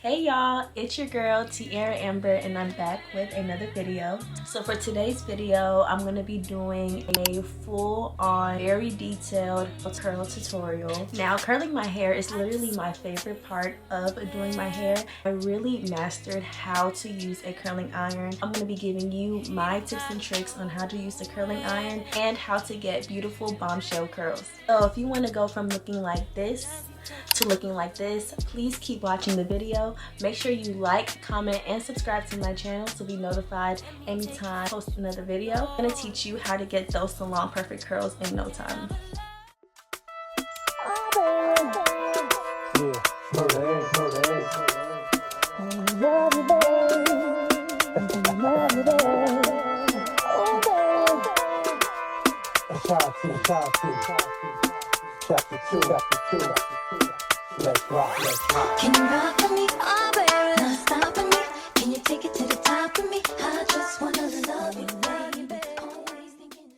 Hey y'all, it's your girl Tiera.amber and I'm back with another video. So for today's video, I'm going to be doing a full-on, very detailed curl tutorial. Now, curling my hair is literally my favorite part of doing my hair. I really mastered how to use a curling iron. I'm going to be giving you my tips and tricks on how to use the curling iron and how to get beautiful bombshell curls. So if you want to go from looking like this to looking like this, please keep watching the video. Make sure you like, comment, and subscribe to my channel to be notified anytime I post another video. I'm gonna teach you how to get those salon perfect curls in no time. Chapter 2. Let's rock. Can you rock for me, oh baby? Not stopping me. Can you take it to the top of me? I just wanna love you, baby. Always thinking.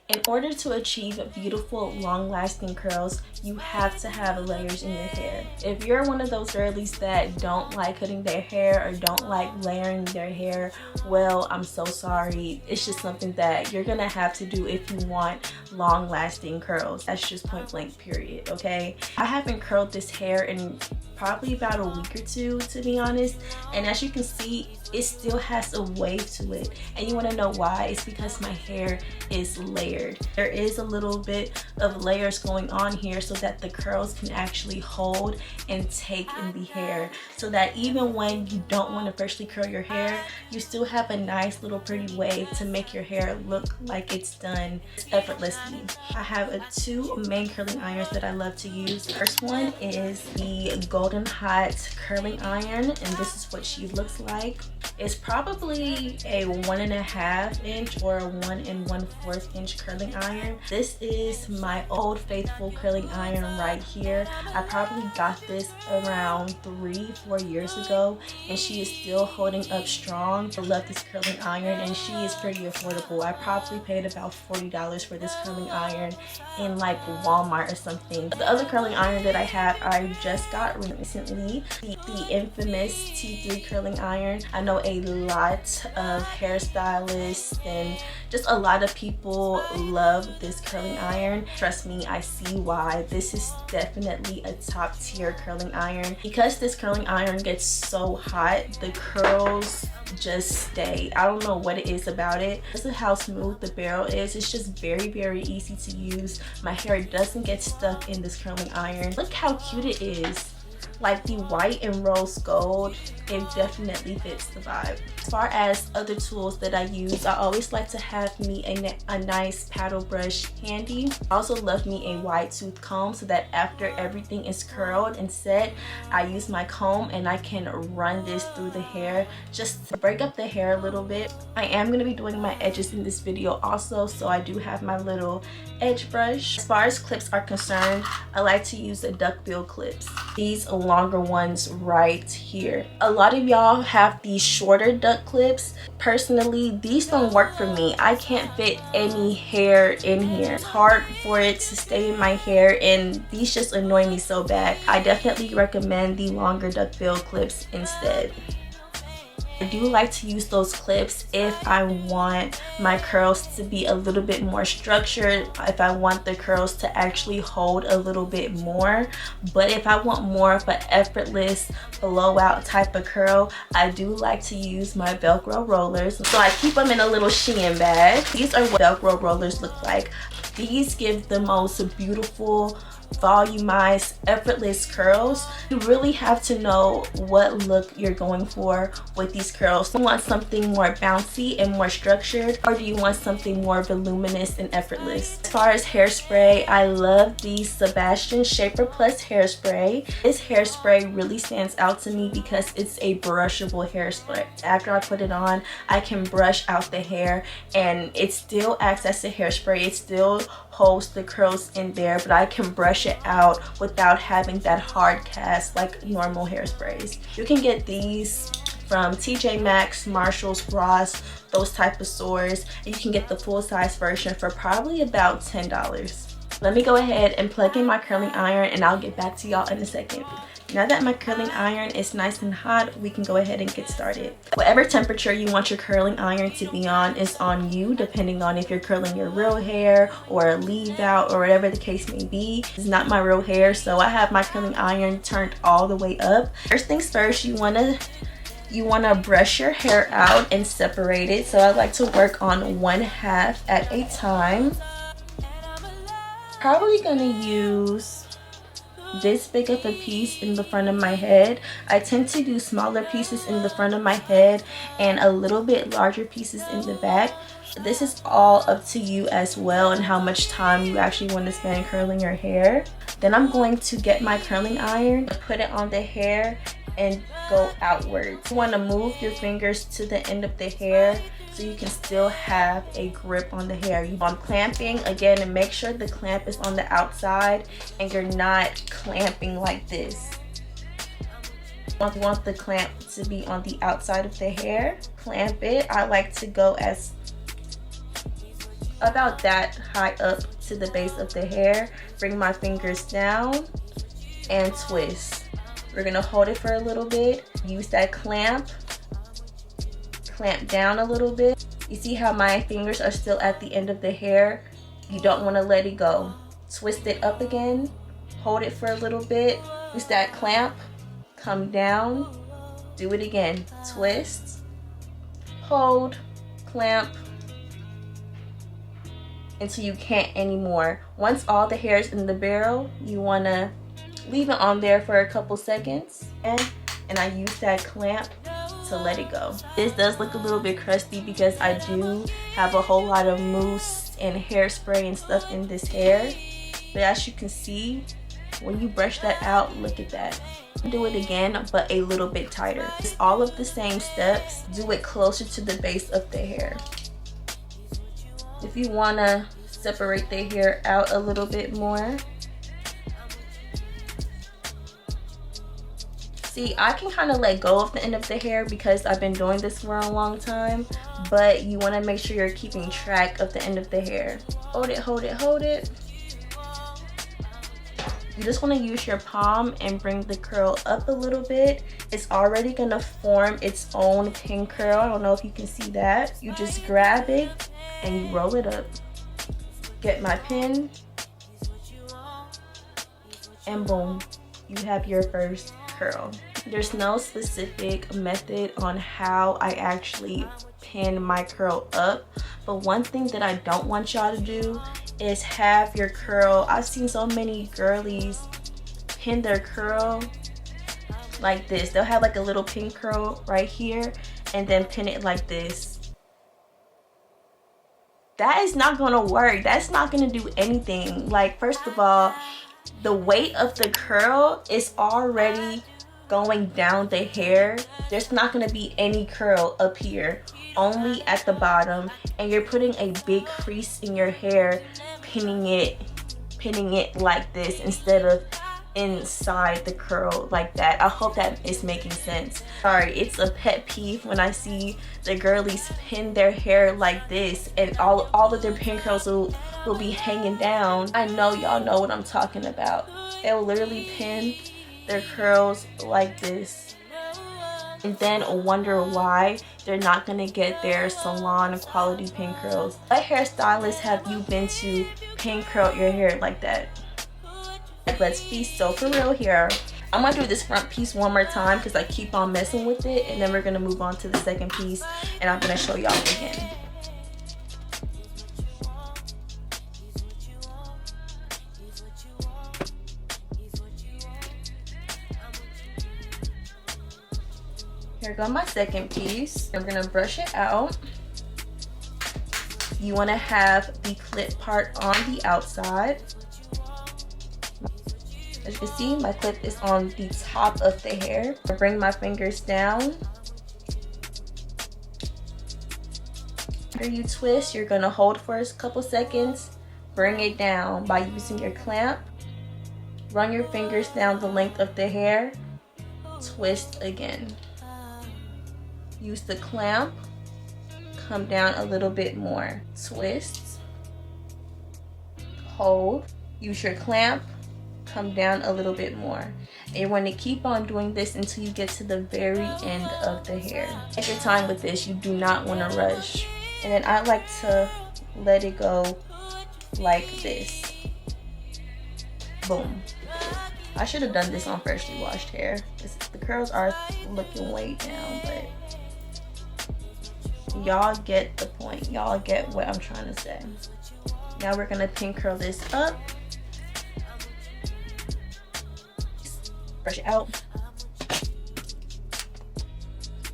In order to achieve beautiful, long-lasting curls, you have to have layers in your hair. If you're one of those girlies that don't like cutting their hair or don't like layering their hair, well, I'm so sorry. It's just something that you're gonna have to do if you want long-lasting curls. That's just point blank, period, okay? I haven't curled this hair in probably about a week or two, to be honest, and as you can see, it still has a wave to it. And you want to know why? It's because my hair is layered. There is a little bit of layers going on here so that the curls can actually hold and take in the hair, so that even when you don't want to freshly curl your hair, you still have a nice little pretty wave to make your hair look like it's done effortlessly. I have two main curling irons that I love to use. First one is the Golden Hot curling iron, and this is what she looks like. It's probably a 1.5 inch or a 1 1/4 inch curling iron. This is my old faithful curling iron right here. I probably got this around 3-4 years ago, and she is still holding up strong. I love this curling iron, and she is pretty affordable. I probably paid about $40 for this curling iron in like Walmart or something. The other curling iron that I have, I just got recently, the infamous T3 curling iron. I know a lot of hairstylists and just a lot of people love this curling iron. Trust me, I see why. This is definitely a top tier curling iron. Because this curling iron gets so hot, the curls just stay. I don't know what it is about it. This is how smooth the barrel is. It's just very easy to use. My hair doesn't get stuck in this curling iron. Look how cute it is. Like the white and rose gold, it definitely fits the vibe. As far as other tools that I use, I always like to have me a nice paddle brush handy. I also love me a wide tooth comb so that after everything is curled and set, I use my comb and I can run this through the hair just to break up the hair a little bit. I am going to be doing my edges in this video also, so I do have my little edge brush. As far as clips are concerned, I like to use the duckbill clips. These longer ones right here. A lot of y'all have these shorter duck clips. Personally, these don't work for me. I can't fit any hair in here. It's hard for it to stay in my hair, and these just annoy me so bad. I definitely recommend the longer duckbill clips instead. I do like to use those clips if I want my curls to be a little bit more structured, if I want the curls to actually hold a little bit more. But if I want more of an effortless blowout type of curl, I do like to use my Velcro rollers. So I keep them in a little Shein bag. These are what Velcro rollers look like. These give the most beautiful, volumized, effortless curls. You really have to know what look you're going for with these curls. Do you want something more bouncy and more structured, or do you want something more voluminous and effortless? As far as hairspray, I love the Sebastian Shaper Plus hairspray. This hairspray really stands out to me because it's a brushable hairspray. After I put it on, I can brush out the hair and it still acts as a hairspray. It still holds the curls in there, but I can brush it out without having that hard cast like normal hairsprays. You can get these from TJ Maxx, Marshalls, Ross, those type of stores, and you can get the full size version for probably about $10. Let me go ahead and plug in my curling iron and I'll get back to y'all in a second. Now that my curling iron is nice and hot, we can go ahead and get started. Whatever temperature you want your curling iron to be on is on you, depending on if you're curling your real hair or a leave out or whatever the case may be. It's not my real hair, so I have my curling iron turned all the way up. First things first, you wanna brush your hair out and separate it. So I like to work on 1/2 at a time. Probably gonna use this big of a piece in the front of my head. I tend to do smaller pieces in the front of my head and a little bit larger pieces in the back. This is all up to you as well and how much time you actually want to spend curling your hair. Then I'm going to get my curling iron, put it on the hair and go outwards. You want to move your fingers to the end of the hair so you can still have a grip on the hair. I'm clamping again, and make sure the clamp is on the outside and you're not clamping like this. You want the clamp to be on the outside of the hair. Clamp it. I like to go as about that high up to the base of the hair. Bring my fingers down and twist. We're gonna hold it for a little bit. Use that clamp down a little bit. You see how my fingers are still at the end of the hair? You don't want to let it go. Twist it up again, hold it for a little bit, use that clamp, come down, do it again, twist, hold, clamp, until you can't anymore. Once all the hair is in the barrel, you want to leave it on there for a couple seconds, and I use that clamp to let it go. This does look a little bit crusty because I do have a whole lot of mousse and hairspray and stuff in this hair, but as you can see, when you brush that out, look at that. Do it again, but a little bit tighter. It's all of the same steps. Do it closer to the base of the hair. If you want to separate the hair out a little bit more, see, I can kind of let go of the end of the hair because I've been doing this for a long time, but you want to make sure you're keeping track of the end of the hair. Hold it, hold it, hold it. You just want to use your palm and bring the curl up a little bit. It's already going to form its own pin curl. I don't know if you can see that. You just grab it and you roll it up. Get my pin, and boom, you have your first curl. There's no specific method on how I actually pin my curl up, but one thing that I don't want y'all to do is have your curl. I've seen so many girlies pin their curl like this. They'll have like a little pin curl right here and then pin it like this. That is not gonna work. That's not gonna do anything. Like, first of all, the weight of the curl is already going down the hair. There's not going to be any curl up here, only at the bottom, and you're putting a big crease in your hair, pinning it like this instead of inside the curl like that. I hope that is making sense. Sorry, it's a pet peeve when I see the girlies pin their hair like this and all of their pin curls will be hanging down. I know y'all know what I'm talking about. They'll literally pin their curls like this and then wonder why they're not gonna get their salon quality pin curls. What hairstylist have you been to pin curl your hair like that? Let's be so for real here. I'm gonna do this front piece one more time because I keep on messing with it, and then we're gonna move on to the second piece and I'm gonna show y'all again. Here go my second piece. I'm gonna brush it out. You wanna have the clip part on the outside. As you can see, my clip is on the top of the hair. I bring my fingers down. After you twist, you're gonna hold for a couple seconds. Bring it down by using your clamp. Run your fingers down the length of the hair. Twist again. Use the clamp. Come down a little bit more. Twist. Hold. use your clamp, come down a little bit more. And you want to keep on doing this until you get to the very end of the hair. Take your time with this, you do not want to rush. And then I like to let it go like this. Boom. I should have done this on freshly washed hair. The curls are looking way down, but y'all get the point. Y'all get what I'm trying to say. Now we're gonna pin curl this up. Brush it out.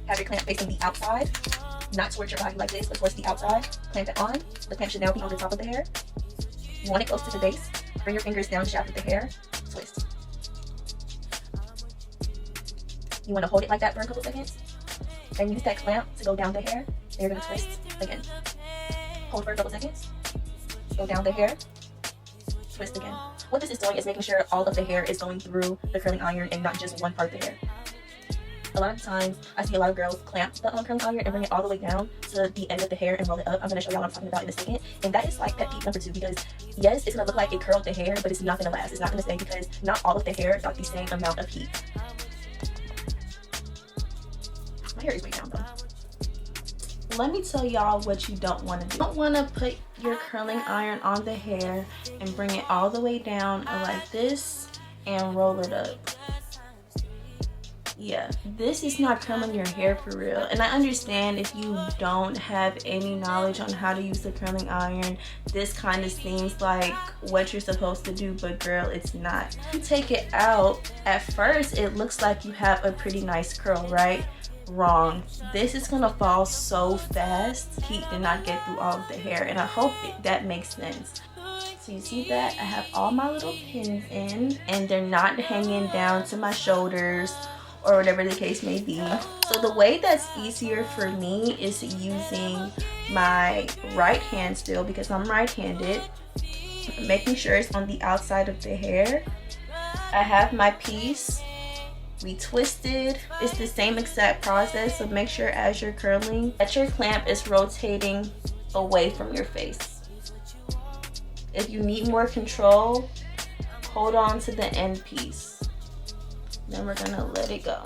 Have your clamp facing the outside, not towards your body like this, but towards the outside. Clamp it on. The clamp should now be on the top of the hair. You want it close to the base. Bring your fingers down the shaft of the hair. Twist. You want to hold it like that for a couple seconds. And use that clamp to go down the hair. And you're going to twist again. Hold for a couple seconds. Go down the hair. Twist again. What this is doing is making sure all of the hair is going through the curling iron and not just one part of the hair. A lot of times, I see a lot of girls clamp the curling iron and bring it all the way down to the end of the hair and roll it up. I'm going to show y'all what I'm talking about in a second. And that is like pet peeve number 2, because yes, it's going to look like it curled the hair, but it's not going to last. It's not going to stay because not all of the hair got the same amount of heat. My hair is way down though. Let me tell y'all what you don't want to do. You don't want to put your curling iron on the hair and bring it all the way down like this and roll it up. Yeah, this is not curling your hair for real. And I understand if you don't have any knowledge on how to use the curling iron, this kind of seems like what you're supposed to do, but girl, it's not. You take it out, at first it looks like you have a pretty nice curl, right? Wrong. This is gonna fall so fast. Heat did not get through all of the hair, and I hope that makes sense. So you see that I have all my little pins in, and they're not hanging down to my shoulders or whatever the case may be. So the way that's easier for me is using my right hand still, because I'm right-handed, making sure it's on the outside of the hair. I have my piece, we twisted. It's the same exact process, so make sure as you're curling that your clamp is rotating away from your face. If you need more control, hold on to the end piece. Then we're gonna let it go.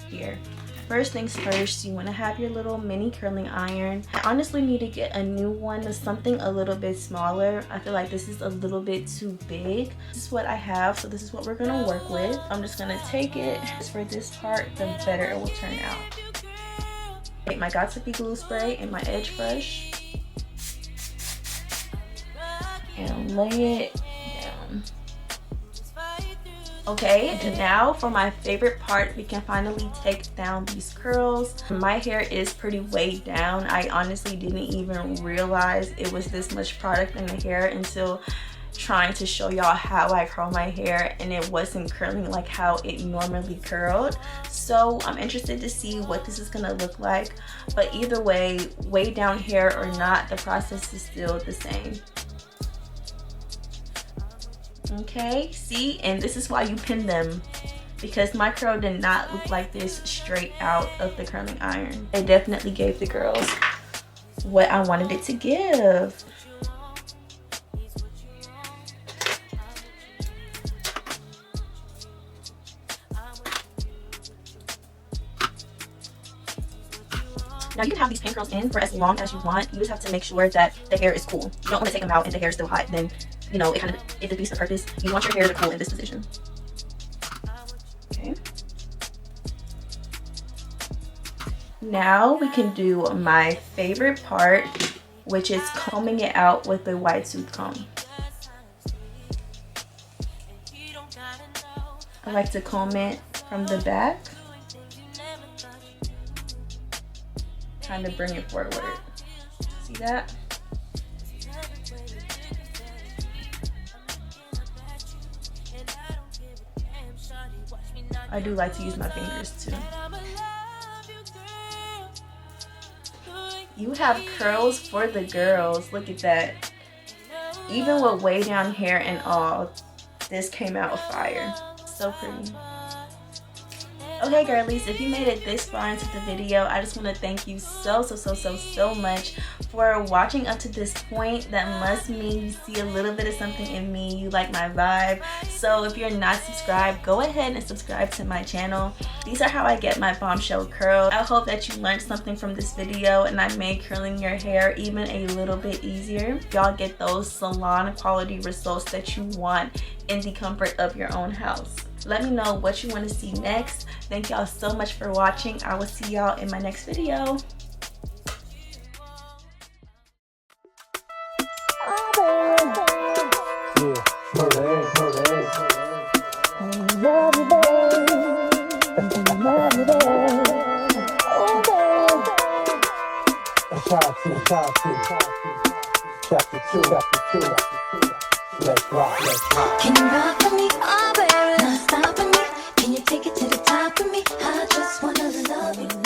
Here. First things first, you want to have your little mini curling iron. I honestly need to get a new one, something a little bit smaller. I feel like this is a little bit too big. This is what I have, so this is what we're gonna work with. I'm just gonna take it. Just for this part, the better it will turn out. Take my Got2b glue spray and my edge brush and lay it down. Okay, and now for my favorite part, we can finally take down these curls. My hair is pretty weighed down. I honestly didn't even realize it was this much product in the hair until trying to show y'all how I curl my hair, and it wasn't curling like how it normally curled. So I'm interested to see what this is gonna look like, but either way, weighed down hair or not, the process is still the same. Okay, see, and this is why you pin them, because my curl did not look like this straight out of the curling iron. It definitely gave the girls what I wanted it to give. Now you can have these pin curls in for as long as you want. You just have to make sure that the hair is cool. You don't want to take them out and the hair is still hot. Then, you know, it defeats the purpose. You want your hair to cool in this position. Okay. Now we can do my favorite part, which is combing it out with a wide tooth comb. I like to comb it from the back. Kind of bring it forward. See that? I do like to use my fingers too. You have curls for the girls. Look at that. Even with way down hair and all, this came out fire. So pretty. Okay girlies, if you made it this far into the video, I just want to thank you so much for watching up to this point. That must mean you see a little bit of something in me, you like my vibe. So if you're not subscribed, go ahead and subscribe to my channel. These are how I get my bombshell curl. I hope that you learned something from this video and I made curling your hair even a little bit easier. Y'all get those salon quality results that you want in the comfort of your own house. Let me know what you want to see next. Thank y'all so much for watching. I will see y'all in my next video. Chapter 2. Let's rock. Can you rock with me, oh baby? Not stopping me. Can you take it to the top of me? I just wanna love you.